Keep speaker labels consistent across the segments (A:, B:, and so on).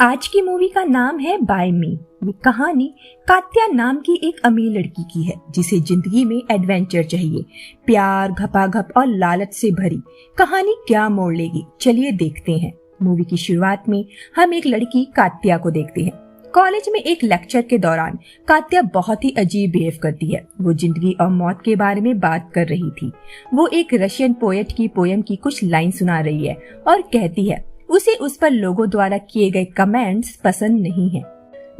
A: आज की मूवी का नाम है बाय मी। ये कहानी कात्या नाम की एक अमीर लड़की की है जिसे जिंदगी में एडवेंचर चाहिए, प्यार, घपाघप और लालच से भरी। कहानी क्या मोड़ लेगी, चलिए देखते हैं। मूवी की शुरुआत में हम एक लड़की कात्या को देखते हैं। कॉलेज में एक लेक्चर के दौरान कात्या बहुत ही अजीब बिहेव करती है। वो जिंदगी और मौत के बारे में बात कर रही थी। वो एक रशियन पोएट की पोयम की कुछ लाइन सुना रही है और कहती है उसे उस पर लोगों द्वारा किए गए कमेंट्स पसंद नहीं है,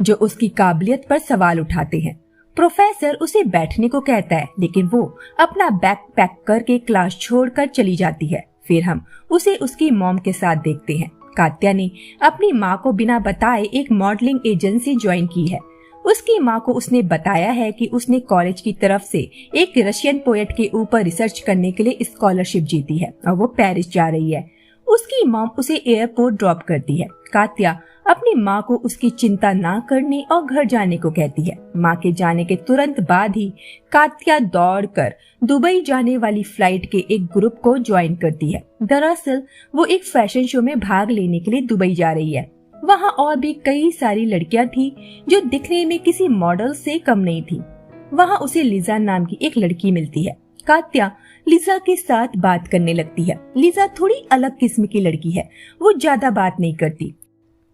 A: जो उसकी काबिलियत पर सवाल उठाते हैं। प्रोफेसर उसे बैठने को कहता है, लेकिन वो अपना बैग पैक करके क्लास छोड़कर चली जाती है। फिर हम उसे उसकी मॉम के साथ देखते हैं। कात्या ने अपनी माँ को बिना बताए एक मॉडलिंग एजेंसी ज्वाइन की है। उसकी माँ को उसने बताया है कि उसने कॉलेज की तरफ से एक रशियन पोएट के ऊपर रिसर्च करने के लिए स्कॉलरशिप जीती है और वो पेरिस जा रही है। उसकी मॉम उसे एयरपोर्ट ड्रॉप करती है। कात्या अपनी माँ को उसकी चिंता ना करने और घर जाने को कहती है। माँ के जाने के तुरंत बाद ही कात्या दौड़कर दुबई जाने वाली फ्लाइट के एक ग्रुप को ज्वाइन करती है। दरअसल वो एक फैशन शो में भाग लेने के लिए दुबई जा रही है। वहाँ और भी कई सारी लड़कियाँ थी जो दिखने में किसी मॉडल से कम नहीं थी। वहाँ उसे लिजा नाम की एक लड़की मिलती है। कात्या लिजा के साथ बात करने लगती है। लिजा थोड़ी अलग किस्म की लड़की है, वो ज्यादा बात नहीं करती।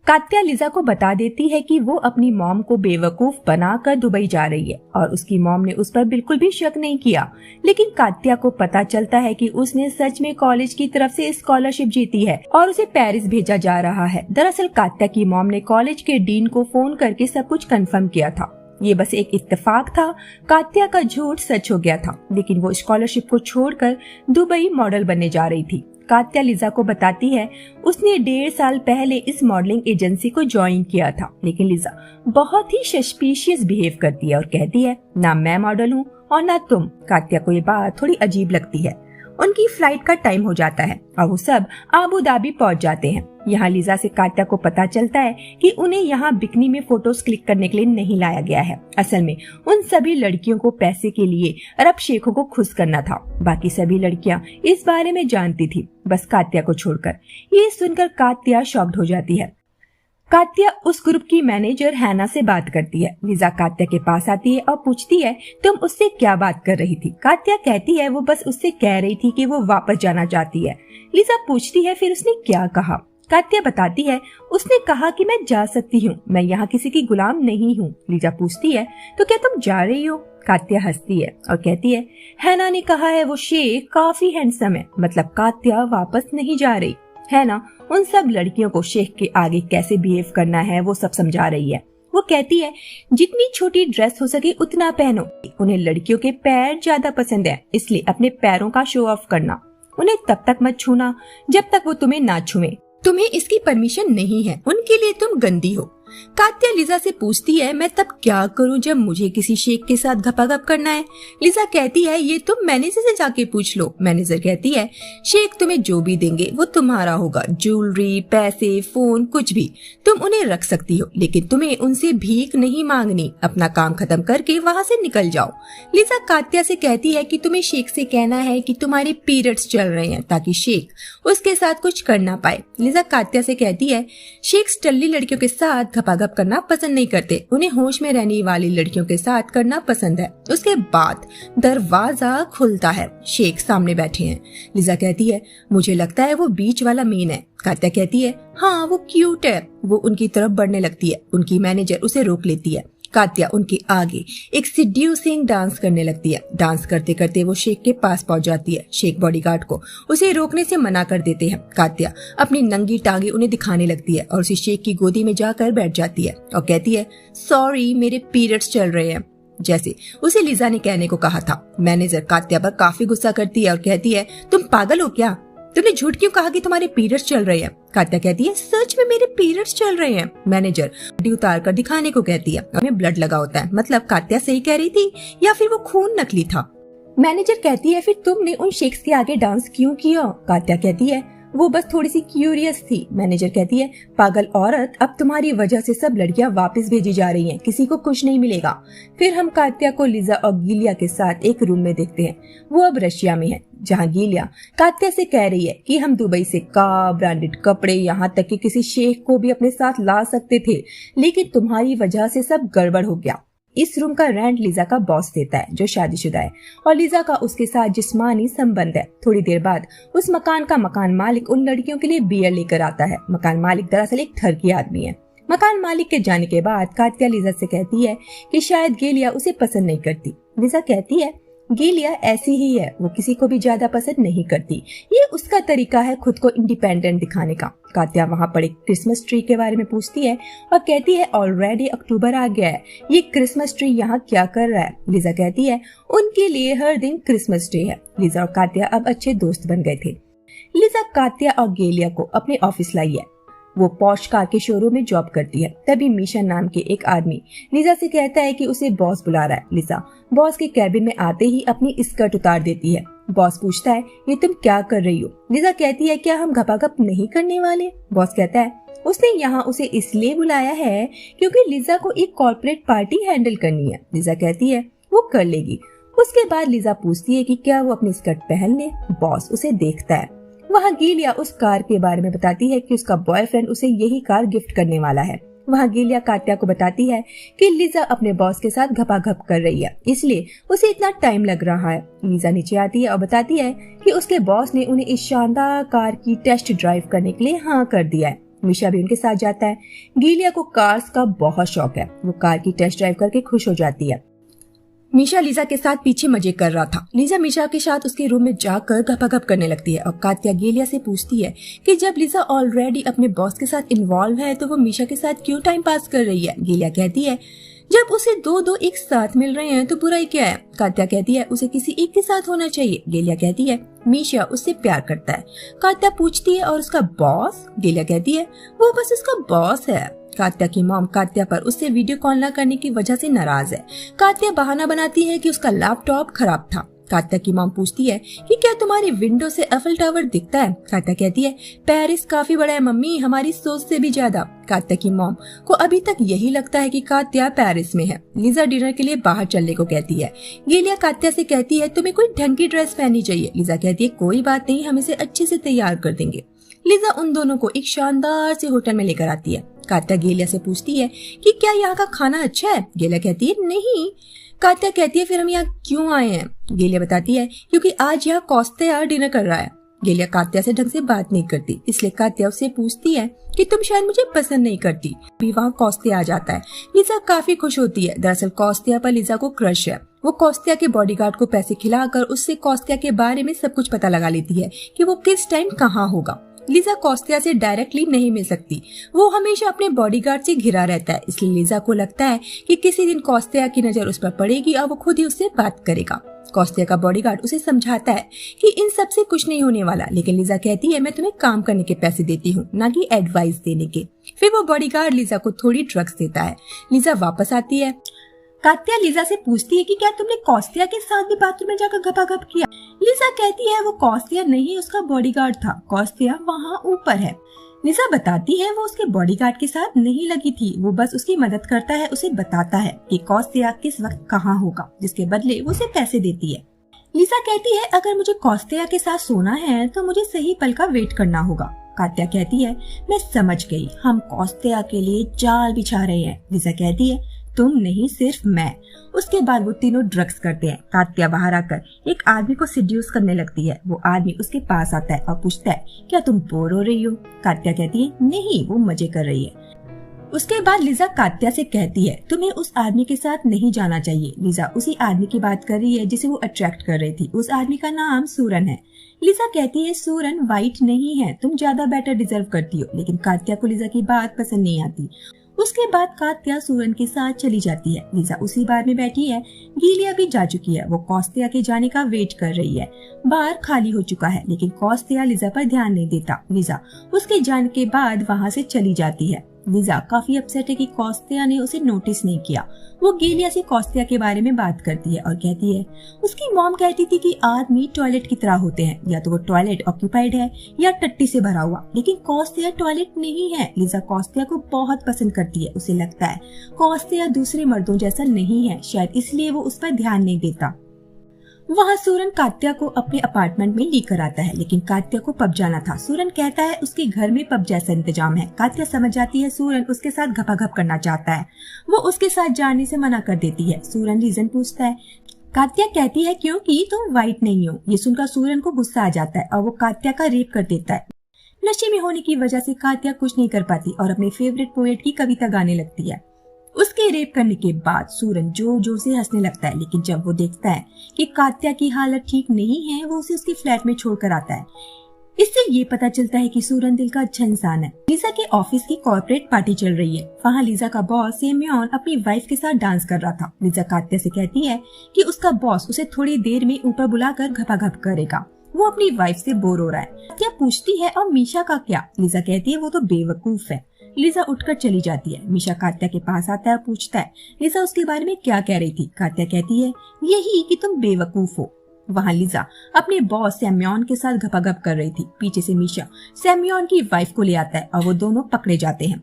A: कात्या लिजा को बता देती है कि वो अपनी मॉम को बेवकूफ बनाकर दुबई जा रही है और उसकी मॉम ने उस पर बिल्कुल भी शक नहीं किया। लेकिन कात्या को पता चलता है कि उसने सच में कॉलेज की तरफ से स्कॉलरशिप जीती है और उसे पेरिस भेजा जा रहा है। दरअसल कात्या की मॉम ने कॉलेज के डीन को फोन करके सब कुछ कंफर्म किया था। ये बस एक इत्तेफाक था। कात्या का झूठ सच हो गया था, लेकिन वो स्कॉलरशिप को छोड़कर दुबई मॉडल बनने जा रही थी। कात्या लिजा को बताती है उसने 1.5 साल पहले इस मॉडलिंग एजेंसी को ज्वाइन किया था, लेकिन लिजा बहुत ही सस्पिशियस बिहेव करती है और कहती है ना मैं मॉडल हूँ और ना तुम। कात्या को ये बात थोड़ी अजीब लगती है। उनकी फ्लाइट का टाइम हो जाता है और वो सब अबू धाबी पहुंच जाते हैं। यहाँ लिजा से कात्या को पता चलता है कि उन्हें यहाँ बिकनी में फोटोज क्लिक करने के लिए नहीं लाया गया है। असल में उन सभी लड़कियों को पैसे के लिए अरब शेखों को खुश करना था। बाकी सभी लड़कियां इस बारे में जानती थी, बस कात्या को छोड़कर। ये सुनकर कात्या शॉक्ड हो जाती है। कात्या उस ग्रुप की मैनेजर हैना से बात करती है। लिजा कात्या के पास आती है और पूछती है तुम उससे क्या बात कर रही थी। कात्या कहती है वो बस उससे कह रही थी कि वो वापस जाना चाहती है। लिजा पूछती है फिर उसने क्या कहा। कात्या बताती है उसने कहा कि मैं जा सकती हूँ, मैं यहाँ किसी की गुलाम नहीं हूँ। लिजा पूछती है तो क्या तुम जा रही हो। कात्या हंसती है और कहती है हैना ने कहा है वो शेख काफी हैंडसम है, मतलब कात्या वापस नहीं जा रही है ना। उन सब लड़कियों को शेख के आगे कैसे बिहेव करना है वो सब समझा रही है। वो कहती है जितनी छोटी ड्रेस हो सके उतना पहनो। उन्हें लड़कियों के पैर ज्यादा पसंद है, इसलिए अपने पैरों का शो ऑफ करना। उन्हें तब तक मत छूना जब तक वो तुम्हें ना छुए। तुम्हें इसकी परमिशन नहीं है, उनके लिए तुम गंदी हो। कात्या लिजा से पूछती है मैं तब क्या करूं जब मुझे किसी शेख के साथ घपाघप करना है। लिजा कहती है ये तुम मैनेजर से जाके पूछ लो। मैनेजर कहती है शेख तुम्हें जो भी देंगे वो तुम्हारा होगा, ज्वेलरी, पैसे, फोन, कुछ भी तुम उन्हें रख सकती हो, लेकिन तुम्हें उनसे भीख नहीं मांगनी। अपना काम खत्म करके वहाँ से निकल जाओ। लिजा कात्या से कहती है कि तुम्हें शेख से कहना है कि तुम्हारे पीरियड्स चल रहे हैं ताकि शेख उसके साथ कुछ कर ना पाए। लिजा कात्या से कहती है शेख टल्ली लड़कियों के साथ घपाघप करना पसंद नहीं करते, उन्हें होश में रहने वाली लड़कियों के साथ करना पसंद है। उसके बाद दरवाजा खुलता है, शेख सामने बैठे हैं। लिजा कहती है मुझे लगता है वो बीच वाला मेन है। कात्या कहती है हाँ वो क्यूट है। वो उनकी तरफ बढ़ने लगती है। उनकी मैनेजर उसे रोक लेती है। कात्या उनके आगे एक सीड्यूसिंग डांस करने लगती है। डांस करते करते वो शेख के पास पहुंच जाती है। शेख बॉडीगार्ड को उसे रोकने से मना कर देते हैं। कात्या अपनी नंगी टांगे उन्हें दिखाने लगती है और उसी शेख की गोदी में जाकर बैठ जाती है और कहती है सॉरी मेरे पीरियड्स चल रहे हैं, जैसे उसे लिजा ने कहने को कहा था। मैनेजर कात्या पर काफी गुस्सा करती है और कहती है तुम पागल हो क्या, तुमने झूठ क्यों कहा कि तुम्हारे पीरियड्स चल रहे हैं। कात्या कहती है सच में मेरे पीरियड्स चल रहे हैं। मैनेजर हड्डी उतार कर दिखाने को कहती है, हमें ब्लड लगा होता है, मतलब कात्या सही कह रही थी या फिर वो खून नकली था। मैनेजर कहती है फिर तुमने उन शेख्स के आगे डांस क्यों किया। कात्या कहती है वो बस थोड़ी सी क्यूरियस थी। मैनेजर कहती है, पागल औरत, अब तुम्हारी वजह से सब लड़कियां वापस भेजी जा रही हैं, किसी को कुछ नहीं मिलेगा। फिर हम कात्या को लिजा और गीलिया के साथ एक रूम में देखते हैं। वो अब रशिया में है, जहाँ गीलिया कात्या से कह रही है कि हम दुबई से कार, ब्रांडेड कपड़े, यहाँ तक कि किसी शेख को भी अपने साथ ला सकते थे, लेकिन तुम्हारी वजह से सब गड़बड़ हो गया। इस रूम का रेंट लिजा का बॉस देता है, जो शादीशुदा है, और लिजा का उसके साथ जिस्मानी संबंध है। थोड़ी देर बाद उस मकान का मकान मालिक उन लड़कियों के लिए बियर लेकर आता है। मकान मालिक दरअसल एक ठरकी आदमी है। मकान मालिक के जाने के बाद कात्या लिजा से कहती है कि शायद गेलिया उसे पसंद नहीं करती। लिजा कहती है, गेलिया ऐसी ही है, वो किसी को भी ज्यादा पसंद नहीं करती, ये उसका तरीका है खुद को इंडिपेंडेंट दिखाने का। कात्या वहाँ पर एक क्रिसमस ट्री के बारे में पूछती है और कहती है, ऑलरेडी अक्टूबर आ गया है, ये क्रिसमस ट्री यहाँ क्या कर रहा है। लिजा कहती है, उनके लिए हर दिन क्रिसमस डे है। लिजा और कात्या अब अच्छे दोस्त बन गए थे। लिजा कात्या और गेलिया को अपने ऑफिस लाई है। वो पॉश कार के शोरूम में जॉब करती है। तभी मीशा नाम के एक आदमी लिजा से कहता है कि उसे बॉस बुला रहा है। लिजा बॉस के कैबिन में आते ही अपनी स्कर्ट उतार देती है। बॉस पूछता है, ये तुम क्या कर रही हो। लिजा कहती है, क्या हम घपाघप नहीं करने वाले। बॉस कहता है, उसने यहाँ उसे इसलिए बुलाया है क्योंकि लिजा को एक कॉर्पोरेट पार्टी हैंडल करनी है। लिजा कहती है वो कर लेगी। उसके बाद लिजा पूछती है कि क्या वो अपनी स्कर्ट पहन ले। बॉस उसे देखता है। वहाँ गेलिया उस कार के बारे में बताती है कि उसका बॉयफ्रेंड उसे यही कार गिफ्ट करने वाला है। वहाँ गेलिया कात्या को बताती है कि लिजा अपने बॉस के साथ घपाघप कर रही है, इसलिए उसे इतना टाइम लग रहा है। लिजा नीचे आती है और बताती है कि उसके बॉस ने उन्हें इस शानदार कार की टेस्ट ड्राइव करने के लिए हाँ कर दिया है। मीशा भी उनके साथ जाता है। गेलिया को कार्स का बहुत शौक है। वो कार की टेस्ट ड्राइव करके खुश हो जाती है। मीशा लिजा के साथ पीछे मजे कर रहा था। लिजा मीशा के साथ उसके रूम में जाकर घपाघप करने लगती है और कात्या गेलिया से पूछती है कि जब लिजा ऑलरेडी अपने बॉस के साथ इन्वॉल्व है तो वो मीशा के साथ क्यों टाइम पास कर रही है। गेलिया कहती है, जब उसे दो एक साथ मिल रहे हैं तो बुराई क्या है। कात्या कहती है, उसे किसी एक के साथ होना चाहिए। गेलिया कहती है, मीशा उससे प्यार करता है। कात्या पूछती है, और उसका बॉस। गेलिया कहती है, वो बस उसका बॉस है। कात्या की मॉम कात्या पर उससे वीडियो कॉल न करने की वजह से नाराज है। कात्या बहाना बनाती है कि उसका लैपटॉप खराब था। कात्या की मॉम पूछती है कि क्या तुम्हारी विंडो से एफिल टावर दिखता है। कात्या कहती है, पेरिस काफी बड़ा है मम्मी, हमारी सोच से भी ज्यादा। कात्या की मॉम को अभी तक यही लगता है कि कात्या पेरिस में है। लिजा डिनर के लिए बाहर चलने को कहती है। गेलिया कात्या से कहती है, तुम्हें कोई ढंग की ड्रेस पहननी चाहिए। लिजा कहती है, कोई बात नहीं, हम इसे अच्छे से तैयार कर देंगे। लिजा उन दोनों को एक शानदार से होटल में लेकर आती है। कात्या गेलिया से पूछती है कि क्या यहाँ का खाना अच्छा है। गेलिया कहती है, नहीं। कात्या कहती है, फिर हम यहाँ क्यों आए हैं। गेलिया बताती है, क्योंकि आज यहाँ कौस्त्या डिनर कर रहा है। गेलिया कात्या से ढंग से बात नहीं करती, इसलिए कात्या उससे पूछती है कि तुम शायद मुझे पसंद नहीं करती। भी वहाँ कौस्त्या आ जाता है। लिजा काफी खुश होती है। दरअसल कौस्त्या पर लिजा को क्रश है। वो कौस्त्या के बॉडीगार्ड को पैसे खिलाकर उससे कौस्त्या के बारे में सब कुछ पता लगा लेती है कि वो किस टाइम कहाँ होगा। लिजा कौस्त्या से डायरेक्टली नहीं मिल सकती। वो हमेशा अपने बॉडीगार्ड से घिरा रहता है, इसलिए लिजा को लगता है कि किसी दिन कौस्त्या की नजर उस पर पड़ेगी और वो खुद ही उससे बात करेगा। कौस्त्या का बॉडीगार्ड उसे समझाता है कि इन सब से कुछ नहीं होने वाला, लेकिन लिजा कहती है, मैं तुम्हें काम करने के पैसे देती हूँ, ना कि एडवाइस देने के। फिर वो बॉडीगार्ड लिजा को थोड़ी ड्रग्स देता है। लिजा वापस आती है। कात्या लिजा से पूछती है कि क्या तुमने कौस्त्या के साथ भी बाथरूम में जाकर घपाघप किया। लिजा कहती है, वो कौस्त्या नहीं, उसका बॉडीगार्ड था। कौस्त्या वहाँ ऊपर है। लिजा बताती है, वो उसके बॉडीगार्ड के साथ नहीं लगी थी, वो बस उसकी मदद करता है, उसे बताता है कि कौस्त्या किस वक्त कहाँ होगा, जिसके बदले वो उसे पैसे देती है। लिजा कहती है, अगर मुझे कौस्त्या के साथ सोना है तो मुझे सही पल का वेट करना होगा। कात्या कहती है, मैं समझ गई, हम कौस्त्या के लिए जाल बिछा रहे हैं। लिजा कहती है, तुम नहीं, सिर्फ मैं। उसके बाद वो तीनों ड्रग्स करते हैं। कात्या बाहर आकर एक आदमी को सिड्यूस करने लगती है। वो आदमी उसके पास आता है और पूछता है, क्या तुम बोर हो रही हो। कात्या कहती है, नहीं, वो मजे कर रही है। उसके बाद लिजा कात्या से कहती है, तुम्हें उस आदमी के साथ नहीं जाना चाहिए। लिजा उसी आदमी की बात कर रही है जिसे वो अट्रैक्ट कर रही थी। उस आदमी का नाम सूरन है। लिजा कहती है, सूरन वाइट नहीं है, तुम ज्यादा बेटर डिजर्व करती हो। लेकिन कात्या को लिजा की बात पसंद नहीं आती। उसके बाद कात्या सूरन के साथ चली जाती है। लिजा उसी बार में बैठी है। गेलिया भी जा चुकी है। वो कौस्त्या के जाने का वेट कर रही है। बार खाली हो चुका है, लेकिन कौस्त्या लिजा पर ध्यान नहीं देता। लिजा उसके जाने के बाद वहाँ से चली जाती है। लिजा काफी अपसेट है कि कॉस्तिया ने उसे नोटिस नहीं किया। वो गेलिया से कॉस्तिया के बारे में बात करती है और कहती है उसकी मॉम कहती थी कि आदमी टॉयलेट की तरह होते हैं, या तो वो टॉयलेट ऑक्यूपाइड है या टट्टी से भरा हुआ, लेकिन कॉस्तिया टॉयलेट नहीं है। लिजा कॉस्तिया को बहुत पसंद करती है। उसे लगता है कॉस्तिया दूसरे मर्दों जैसा नहीं है, शायद इसलिए वो उस पर ध्यान नहीं देता। वहाँ सूरन कात्या को अपने अपार्टमेंट में लेकर आता है, लेकिन कात्या को पब जाना था। सूरन कहता है उसके घर में पब जैसा इंतजाम है। कात्या समझ जाती है सूरन उसके साथ घपाघप करना चाहता है। वो उसके साथ जाने से मना कर देती है। सूरन रीजन पूछता है। कात्या कहती है क्योंकि तुम वाइट नहीं हो। ये सुनकर सूरन को गुस्सा आ जाता है और वो कात्या का रेप कर देता है। नशे में होने की वजह से कात्या कुछ नहीं कर पाती और अपने फेवरेट पोएट की कविता गाने लगती है। उसके रेप करने के बाद सूरन जोर जोर से हंसने लगता है, लेकिन जब वो देखता है कि कात्या की हालत ठीक नहीं है, वो उसे उसके फ्लैट में छोड़कर आता है। इससे ये पता चलता है कि सूरन दिल का अच्छा इंसान है। लिजा के ऑफिस की कॉर्पोरेट पार्टी चल रही है। वहाँ लिजा का बॉस सेम्योन अपनी वाइफ के साथ डांस कर रहा था। लिजा कात्या से कहती है कि उसका बॉस उसे थोड़ी देर में ऊपर बुलाकर घपाघप करेगा। वो अपनी वाइफ से बोर हो रहा है। कात्या पूछती है और मीशा का क्या? लिजा कहती है वो तो बेवकूफ है। लिजा उठकर चली जाती है। मीशा कात्या के पास आता है और पूछता है लिजा उसके बारे में क्या कह रही थी? कात्या कहती है यही कि तुम बेवकूफ हो। वहाँ लिजा अपने बॉस सैम्योन के साथ घपाघप कर रही थी। पीछे से मीशा सैम्योन की वाइफ को ले आता है और वो दोनों पकड़े जाते हैं।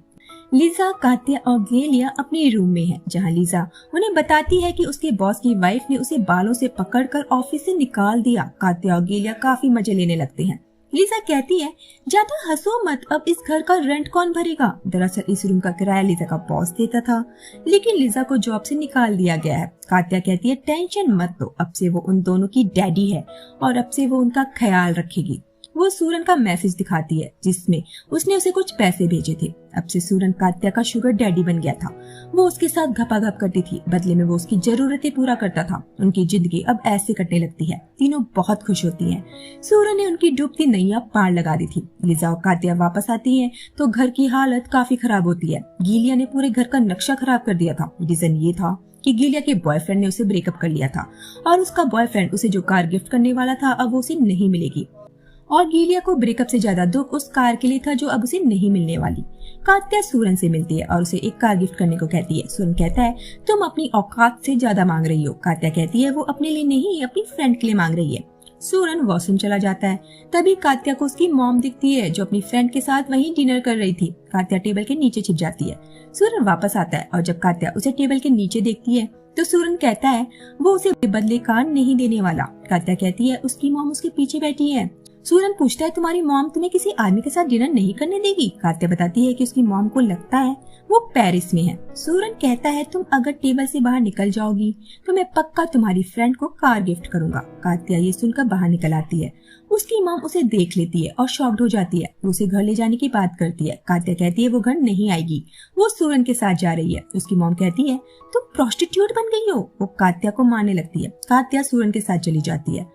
A: लिजा, कात्या और गेलिया अपने रूम में है, जहाँ लिजा उन्हें बताती है कि उसके बॉस की वाइफ ने उसे बालों से पकड़कर ऑफिस से निकाल दिया। कात्या और गेलिया काफी मजे लेने लगते हैं। लिजा कहती है ज्यादा हंसो मत, अब इस घर का रेंट कौन भरेगा? दरअसल इस रूम का किराया लिजा का बॉस देता था, लेकिन लिजा को जॉब से निकाल दिया गया है। कात्या कहती है टेंशन मत लो, अब से वो उन दोनों की डैडी है और अब से वो उनका ख्याल रखेगी। वो सूरन का मैसेज दिखाती है जिसमें उसने उसे कुछ पैसे भेजे थे। अब से सूरन कात्या का शुगर डैडी बन गया था। वो उसके साथ घपाघप करती थी, बदले में वो उसकी जरूरतें पूरा करता था। उनकी जिंदगी अब ऐसे कटने लगती है। तीनों बहुत खुश होती हैं। सूरन ने उनकी डूबती नैया पार लगा दी थी। लिजा और कात्या वापस आती हैं तो घर की हालत काफी खराब होती है। गीलिया ने पूरे घर का नक्शा खराब कर दिया था। रीजन ये था कि गीलिया के बॉयफ्रेंड ने उसे ब्रेकअप कर लिया था और उसका बॉयफ्रेंड उसे जो कार गिफ्ट करने वाला था अब वो उसे नहीं मिलेगी। और गीलिया को ब्रेकअप से ज्यादा दुख उस कार के लिए था जो अब उसे नहीं मिलने वाली। कात्या सूरन से मिलती है और उसे एक कार गिफ्ट करने को कहती है। सूरन कहता है तुम अपनी औकात से ज्यादा मांग रही हो। कात्या कहती है वो अपने लिए नहीं अपनी फ्रेंड के लिए मांग रही है। सूरन वॉशरूम चला जाता है। तभी कात्या को उसकी मॉम दिखती है जो अपनी फ्रेंड के साथ वहीं डिनर कर रही थी। कात्या टेबल के नीचे छिप जाती है। सूरन वापस आता है और जब कात्या उसे टेबल के नीचे देखती है तो सूरन कहता है वो उसे बदले कार नहीं देने वाला। कात्या कहती है उसकी मॉम उसके पीछे बैठी है। सूरन पूछता है तुम्हारी मॉम तुम्हें किसी आदमी के साथ डिनर नहीं करने देगी? कात्या बताती है कि उसकी मॉम को लगता है वो पेरिस में है। सूरन कहता है तुम अगर टेबल से बाहर निकल जाओगी तो मैं पक्का तुम्हारी फ्रेंड को कार गिफ्ट करूंगा। कात्या ये सुनकर बाहर निकल आती है। उसकी मॉम उसे देख लेती है और शॉक्ड हो जाती है। उसे घर ले जाने की बात करती है। कात्या कहती है वो घर नहीं आएगी, वो सूरन के साथ जा रही है। उसकी मॉम कहती है तुम प्रोस्टिट्यूट बन गई हो। वो कात्या को मारने लगती है। कात्या सूरन के साथ चली जाती है।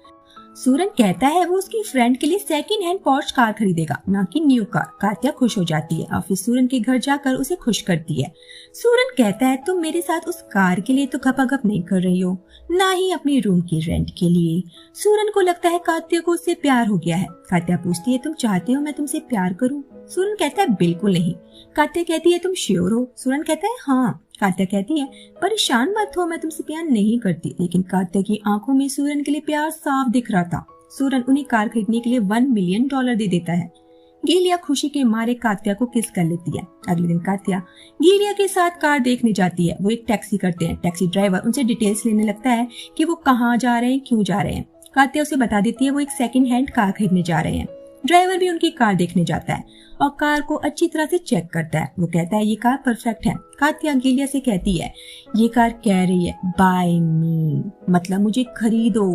A: सूरन कहता है वो उसकी फ्रेंड के लिए सेकंड हैंड पॉर्श कार खरीदेगा, ना कि न्यू कार। कात्या खुश हो जाती है और फिर सूरन के घर जाकर उसे खुश करती है। सूरन कहता है तुम मेरे साथ उस कार के लिए तो घपाघप नहीं कर रही हो, ना ही अपने रूम की रेंट के लिए। सूरन को लगता है कात्या को उससे प्यार हो गया है। कात्या पूछती है तुम चाहते हो मैं तुमसे प्यार करूं? सूरन कहता है बिल्कुल नहीं। कात्या कहती है तुम श्योर हो? सूरन कहता है हाँ। कात्या कहती है परेशान मत हो, मैं तुमसे प्यार नहीं करती। लेकिन कात्या की आंखों में सूरन के लिए प्यार साफ दिख रहा था। सूरन उन्हें कार खरीदने के लिए $1 मिलियन दे देता है। गीलिया खुशी के मारे कात्या को किस कर लेती है। अगले दिन कात्या गीलिया के साथ कार देखने जाती है। वो एक टैक्सी करते हैं। टैक्सी ड्राइवर उनसे डिटेल्स लेने लगता है कि वो कहाँ जा रहे हैं, क्यों जा रहे हैं। कात्या उसे बता देती है वो एक सेकंड हैंड कार खरीदने जा रहे हैं। ड्राइवर भी उनकी कार देखने जाता है और कार को अच्छी तरह से चेक करता है। वो कहता है ये कार परफेक्ट है। कात्या गीलिया से कहती है ये कार कह रही है बाय मी, मतलब मुझे खरीदो।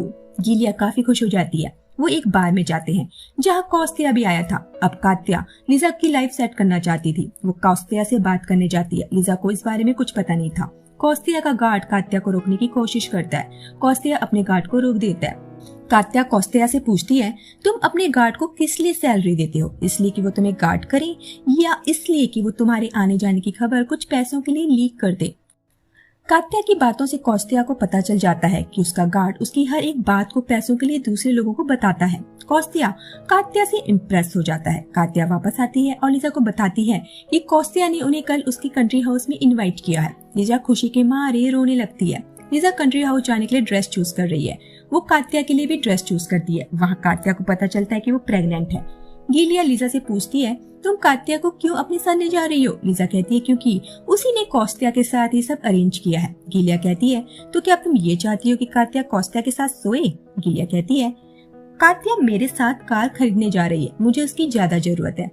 A: गीलिया काफी खुश हो जाती है। वो एक बार में जाते हैं जहाँ कौस्तिया भी आया था। अब कात्या लिजा की लाइफ सेट करना चाहती थी। वो कौस्तिया से बात करने जाती है। लिजा को इस बारे में कुछ पता नहीं था। कौस्तिया का गार्ड कात्या को रोकने की कोशिश करता है। कौस्तिया अपने गार्ड को रोक देता है। कात्या कौस्तिया से पूछती है तुम अपने गार्ड को किस लिए सैलरी देते हो? इसलिए कि वो तुम्हें गार्ड करे या इसलिए कि वो तुम्हारे आने जाने की खबर कुछ पैसों के लिए लीक कर दे? कात्या की बातों से कौस्त्या को पता चल जाता है कि उसका गार्ड उसकी हर एक बात को पैसों के लिए दूसरे लोगों को बताता है। कौस्त्या कात्या से इम्प्रेस हो जाता है। कात्या वापस आती है और लिजा को बताती है कि कौस्त्या ने उन्हें कल उसकी कंट्री हाउस में इनवाइट किया है। लिजा खुशी के मारे रोने लगती है। लिजा कंट्री हाउस जाने के लिए ड्रेस चूज कर रही है। वो कात्या के लिए भी ड्रेस चूज करती है। वहाँ कात्या को पता चलता है कि वो प्रेग्नेंट है। गीलिया लिजा से पूछती है, तुम कात्या को क्यों अपने साथ ले जा रही हो? लिजा कहती है, क्योंकि उसी ने कौस्त्या के साथ ये सब अरेंज किया है। गीलिया कहती है, तो क्या तुम ये चाहती हो कि कात्या कौस्त्या के साथ सोए? गीलिया कहती है, कात्या मेरे साथ कार खरीदने जा रही है, मुझे उसकी ज्यादा जरूरत है।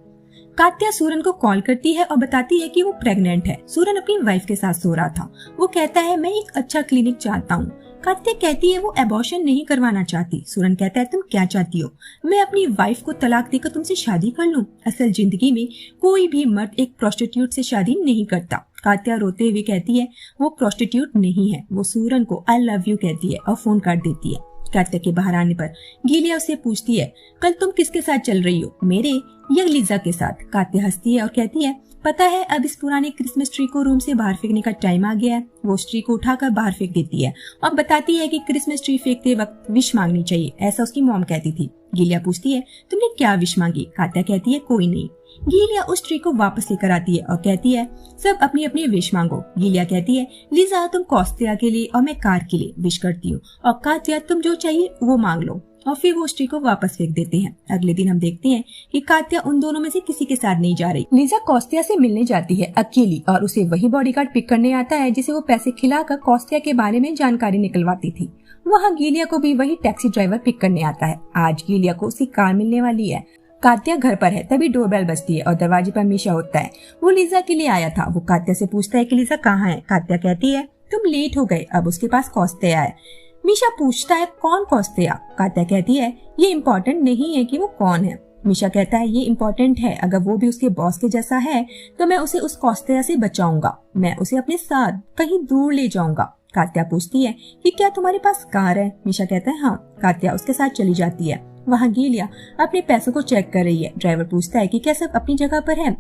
A: कात्या सूरन को कॉल करती है और बताती है कि वो प्रेग्नेंट है। सूरन अपनी वाइफ के साथ सो रहा था। वो कहता है, मैं एक अच्छा क्लिनिक चाहता हूँ। कात्या कहती है वो एबॉर्शन नहीं करवाना चाहती। सूरन कहता है, तुम क्या चाहती हो? मैं अपनी वाइफ को तलाक देकर तुमसे शादी कर लूं? असल जिंदगी में कोई भी मर्द एक प्रोस्टिट्यूट से शादी नहीं करता। कात्या रोते हुए कहती है, वो प्रोस्टिट्यूट नहीं है। वो सूरन को आई लव यू कहती है और फोन काट देती है। कात्या के बाहर आने पर गीलिया उससे पूछती है, कल तुम किसके साथ चल रही हो, मेरे या लिजा के साथ? कात्या हंसती है और कहती है, पता है अब इस पुराने क्रिसमस ट्री को रूम से बाहर फेंकने का टाइम आ गया है। वो उस ट्री को उठाकर बाहर फेंक देती है और बताती है कि क्रिसमस ट्री फेंकते वक्त विश मांगनी चाहिए, ऐसा उसकी मॉम कहती थी। गीलिया पूछती है, तुमने क्या विश मांगी? कात्या कहती है, कोई नहीं। गीलिया उस ट्री को वापस लेकर आती है और कहती है, सब अपनी अपनी विश मांगो। गीलिया कहती है, लिजा तुम कौस्त्या के लिए और मैं कार के लिए विश करती हूँ, और कात्या तुम जो चाहिए वो मांग लो। और फिर वो उस ट्री को वापस फेंक देते हैं। अगले दिन हम देखते हैं कि कात्या उन दोनों में से किसी के साथ नहीं जा रही। लिजा कौस्त्या से मिलने जाती है अकेली और उसे वही बॉडीगार्ड पिक करने आता है जिसे वो पैसे खिलाकर कौस्त्या के बारे में जानकारी निकलवाती थी। वहाँ गीलिया को भी वही टैक्सी ड्राइवर पिक करने आता है। आज गीलिया को उसकी कार मिलने वाली है। कात्या घर पर है, तभी डोरबेल बजती है और दरवाजे पर मीशा होता है। वो लिजा के लिए आया था। वो कात्या से पूछता है कि लिजा कहाँ है? कात्या कहती है, तुम लेट हो गए। अब उसके पास कौस्त्या है। मीशा पूछता है, कौन कौस्त्या? कात्या कहती है, ये इम्पोर्टेंट नहीं है कि वो कौन है। मीशा कहता है, ये इम्पोर्टेंट है। अगर वो भी उसके बॉस के जैसा है तो मैं उसे उस कौस्त्या से बचाऊंगा। मैं उसे अपने साथ कहीं दूर ले जाऊंगा। कात्या पूछती है कि क्या तुम्हारे पास कार है? मीशा कहता है, हाँ। कात्या उसके साथ चली जाती है। वहाँ गीलिया अपने पैसों को चेक कर रही है। ड्राइवर पूछता है कि क्या सब अपनी जगह पर है?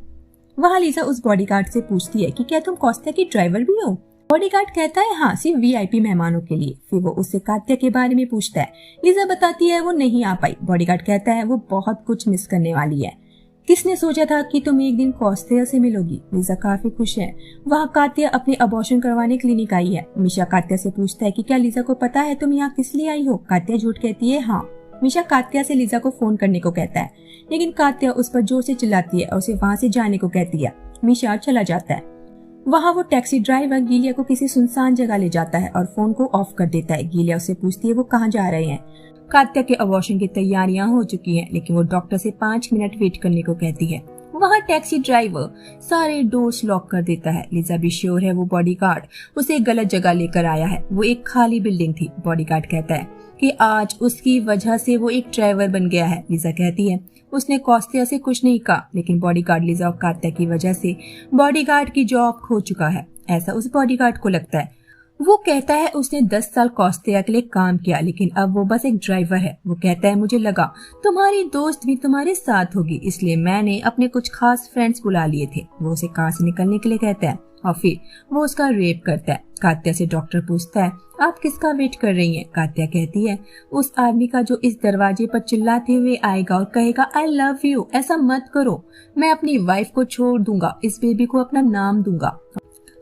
A: वहाँ लिजा उस बॉडीगार्ड से पूछती है कि क्या तुम कौस्त्या की ड्राइवर भी हो? बॉडीगार्ड कहता है, हाँ, सिर्फ वीआईपी मेहमानों के लिए। फिर वो उससे कात्या के बारे में पूछता है। लिजा बताती है वो नहीं आ पाई। बॉडीगार्ड कहता है वो बहुत कुछ मिस करने वाली है। किसने सोचा था कि तुम एक दिन कौस्त्या से मिलोगी? लिजा काफी खुश है। वहाँ कात्या अपने अबॉर्शन करवाने क्लिनिक आई है। मीशा कात्या से पूछता है कि क्या लिजा को पता है तुम यहाँ किस लिए आई हो? कात्या झूठ कहती है, हाँ। मीशा कात्या से लिजा को फोन करने को कहता है, लेकिन कात्या उस पर जोर से चिल्लाती है और उसे वहाँ से जाने को कहती है। मीशा चला जाता है। वहाँ वो टैक्सी ड्राइवर गीलिया को किसी सुनसान जगह ले जाता है और फोन को ऑफ कर देता है। गीलिया उससे पूछती है वो कहाँ जा रहे हैं। कात्या के अबॉर्शन की तैयारियां हो चुकी हैं, लेकिन वो डॉक्टर से 5 मिनट वेट करने को कहती है। वहाँ टैक्सी ड्राइवर सारे डोर्स लॉक कर देता है। लिजा भी श्योर है वो बॉडीगार्ड उसे गलत जगह लेकर आया है। वो एक खाली बिल्डिंग थी। बॉडीगार्ड कहता है कि आज उसकी वजह से वो एक ड्राइवर बन गया है। लिजा कहती है उसने कौस्त्या से कुछ नहीं कहा, लेकिन बॉडीगार्ड लिजा और कात्या की वजह से बॉडीगार्ड की जॉब खो चुका है, ऐसा उस बॉडीगार्ड को लगता है। वो कहता है उसने 10 साल कौस्त्या के लिए काम किया, लेकिन अब वो बस एक ड्राइवर है। वो कहता है मुझे लगा तुम्हारी दोस्त भी तुम्हारे साथ होगी, इसलिए मैंने अपने कुछ खास फ्रेंड्स बुला लिए थे। वो उसे कार से निकलने के लिए कहता है और फिर वो उसका रेप करता है। कात्या से डॉक्टर पूछता है आप किसका वेट कर रही हैं? कात्या कहती है उस आदमी का जो इस दरवाजे पर चिल्लाते हुए आएगा और कहेगा आई लव यू। ऐसा मत करो, मैं अपनी वाइफ को छोड़ दूंगा, इस बेबी को अपना नाम दूंगा।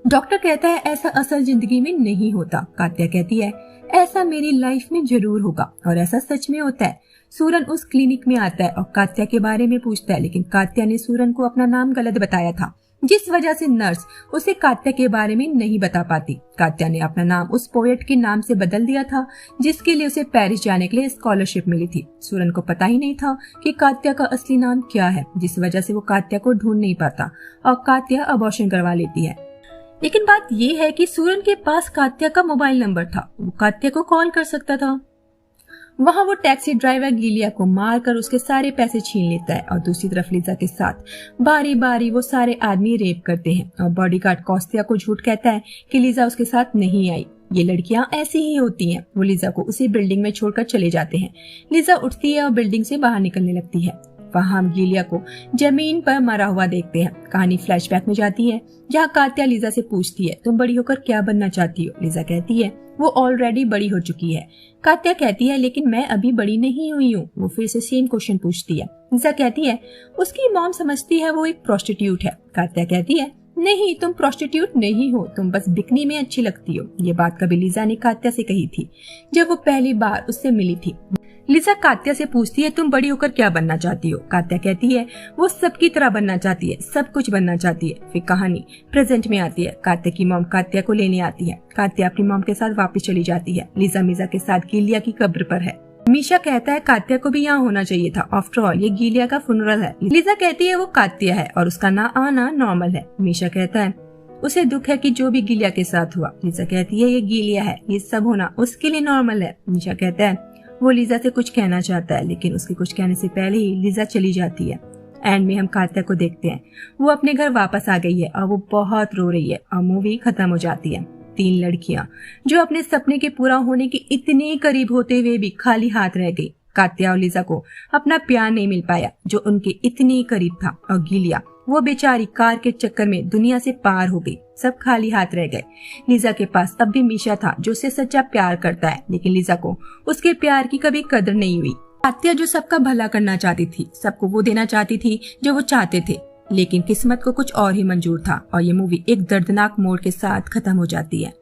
A: डॉक्टर कहता है ऐसा असल जिंदगी में नहीं होता। कात्या कहती है ऐसा मेरी लाइफ में जरूर होगा, और ऐसा सच में होता है। सूरन उस क्लिनिक में आता है और कात्या के बारे में पूछता है, लेकिन कात्या ने सूरन को अपना नाम गलत बताया था, जिस वजह से नर्स उसे कात्या के बारे में नहीं बता पाती। कात्या ने अपना नाम उस पोएट के नाम से बदल दिया था जिसके लिए उसे पेरिस जाने के लिए स्कॉलरशिप मिली थी। सूरन को पता ही नहीं था कि कात्या का असली नाम क्या है, जिस वजह से वो कात्या को ढूंढ नहीं पाता और कात्या अबॉर्शन करवा लेती है। लेकिन बात ये है कि सूरन के पास कात्या का मोबाइल नंबर था, वो कात्या को कॉल कर सकता था। वहाँ वो टैक्सी ड्राइवर गीलिया को मारकर उसके सारे पैसे छीन लेता है और दूसरी तरफ लिजा के साथ बारी बारी वो सारे आदमी रेप करते हैं और बॉडीगार्ड कौस्त्या को झूठ कहता है कि लिजा उसके साथ नहीं आई। ये लड़कियां ऐसी ही होती हैं। वो लिजा को उसी बिल्डिंग में छोड़कर चले जाते हैं। लिजा उठती है और बिल्डिंग से बाहर निकलने लगती है। वहाँ हम गीलिया को जमीन पर मरा हुआ देखते हैं। कहानी फ्लैशबैक में जाती है जहाँ कात्या लीजा से पूछती है, तुम बड़ी होकर क्या बनना चाहती हो? लीजा कहती है वो ऑलरेडी बड़ी हो चुकी है। कात्या कहती है लेकिन मैं अभी बड़ी नहीं हुई हूँ। वो फिर से सेम क्वेश्चन पूछती है। लीजा कहती है उसकी मॉम समझती है वो एक प्रोस्टिट्यूट है। कात्या कहती है नहीं, तुम प्रोस्टिट्यूट नहीं हो, तुम बस बिकनी में अच्छी लगती हो। ये बात कभी लीजा ने कात्या से कही थी जब वो पहली बार उससे मिली थी। लीजा कात्या से पूछती है तुम बड़ी होकर क्या बनना चाहती हो? कात्या कहती है वो सबकी तरह बनना चाहती है, सब कुछ बनना चाहती है। फिर कहानी प्रेजेंट में आती है। कात्या की मॉम कात्या को लेने आती है। कात्या अपनी मॉम के साथ वापस चली जाती है। लीजा मीजा के साथ गीलिया की कब्र पर है। मीशा कहता है कात्या को भी यहाँ होना चाहिए था, आफ्टर ऑल ये गीलिया का फुनरल है। लीजा कहती है वो कात्या है और उसका ना आना नॉर्मल है। मीशा कहता है उसे दुख है कि जो भी गीलिया के साथ हुआ। लीजा कहती है ये गीलिया है, ये सब होना उसके लिए नॉर्मल है। मीशा कहता है वो लीजा से कुछ कहना चाहता है लेकिन उसके कुछ कहने से पहले ही लीजा चली जाती है। एंड में हम कात्या को देखते हैं, वो अपने घर वापस आ गई है और वो बहुत रो रही है और मूवी खत्म हो जाती है। 3 लड़कियां जो अपने सपने के पूरा होने के इतने करीब होते हुए भी खाली हाथ रह गई। कात्या और लीजा को अपना प्यार नहीं मिल पाया जो उनके इतने करीब था, और गीलिया वो बेचारी कार के चक्कर में दुनिया से पार हो गई। सब खाली हाथ रह गए। लीजा के पास अब भी मीशा था जो उसे सच्चा प्यार करता है, लेकिन लीजा को उसके प्यार की कभी कदर नहीं हुई। कात्या जो सबका भला करना चाहती थी, सबको वो देना चाहती थी जो वो चाहते थे, लेकिन किस्मत को कुछ और ही मंजूर था और ये मूवी एक दर्दनाक मोड़ के साथ खत्म हो जाती है।